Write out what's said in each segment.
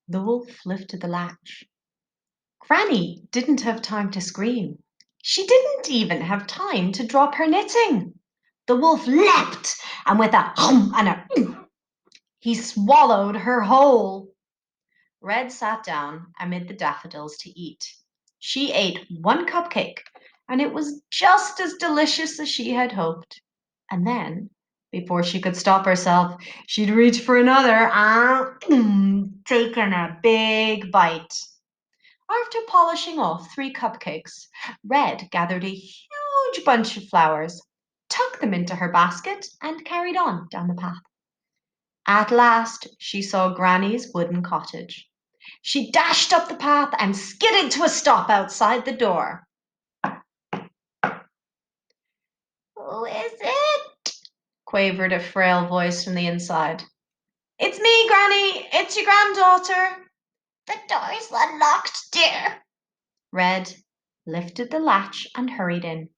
The wolf lifted the latch. Granny didn't have time to scream. She didn't even have time to drop her knitting. The wolf leapt, and with a hum and a he swallowed her whole. Red sat down amid the daffodils to eat. She ate one cupcake, and it was just as delicious as she had hoped. And then, before she could stop herself, she'd reach for another and taken a big bite. After polishing off 3 cupcakes, Red gathered a huge bunch of flowers, tucked them into her basket, and carried on down the path. At last, she saw Granny's wooden cottage. She dashed up the path and skidded to a stop outside the door. "Who is it?" quavered a frail voice from the inside. "It's me, Granny. It's your granddaughter." "The door's unlocked, dear." Red lifted the latch and hurried in.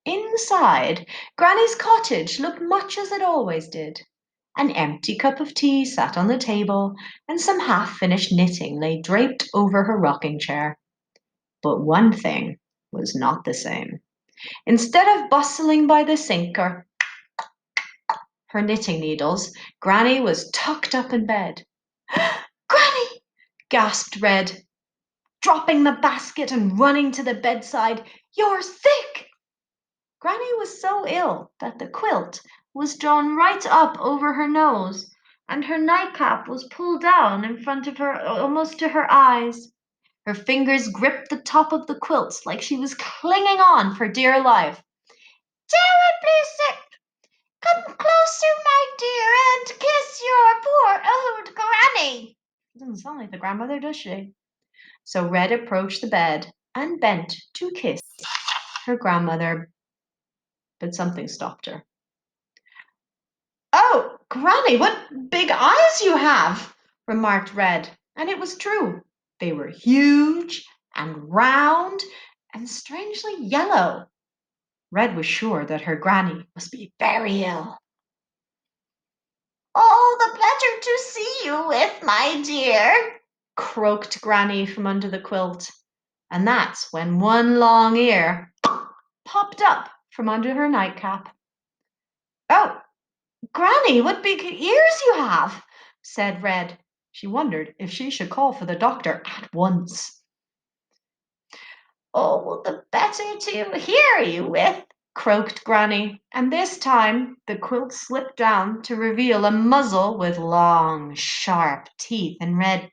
Inside, Granny's cottage looked much as it always did. An empty cup of tea sat on the table, and some half-finished knitting lay draped over her rocking chair. But one thing was not the same. Instead of bustling by the sink or her knitting needles, Granny was tucked up in bed. "Granny!" gasped Red, dropping the basket and running to the bedside. "You're sick!" Granny was so ill that the quilt was drawn right up over her nose, and her nightcap was pulled down in front of her almost to her eyes. Her fingers gripped the top of the quilt like she was clinging on for dear life. "Terribly sick! Come closer, my dear, and kiss your poor old granny." Doesn't sound like the grandmother, does she? So Red approached the bed and bent to kiss her grandmother, but something stopped her. "Oh, Granny, what big eyes you have!" remarked Red, and it was true. They were huge and round and strangely yellow. Red was sure that her granny must be very ill. "All the better to see you with, my dear," croaked Granny from under the quilt. And that's when one long ear popped up from under her nightcap. "Oh, Granny, what big ears you have!" said Red. She wondered if she should call for the doctor at once. "All the better to hear you with," croaked Granny, and this time the quilt slipped down to reveal a muzzle with long, sharp teeth, and Red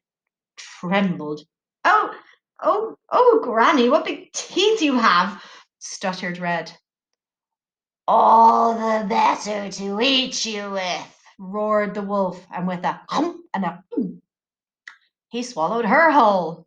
trembled. "Oh, Granny, what big teeth you have!" stuttered Red. "All the better to eat you with," roared the wolf, and with a hump and a he swallowed her whole.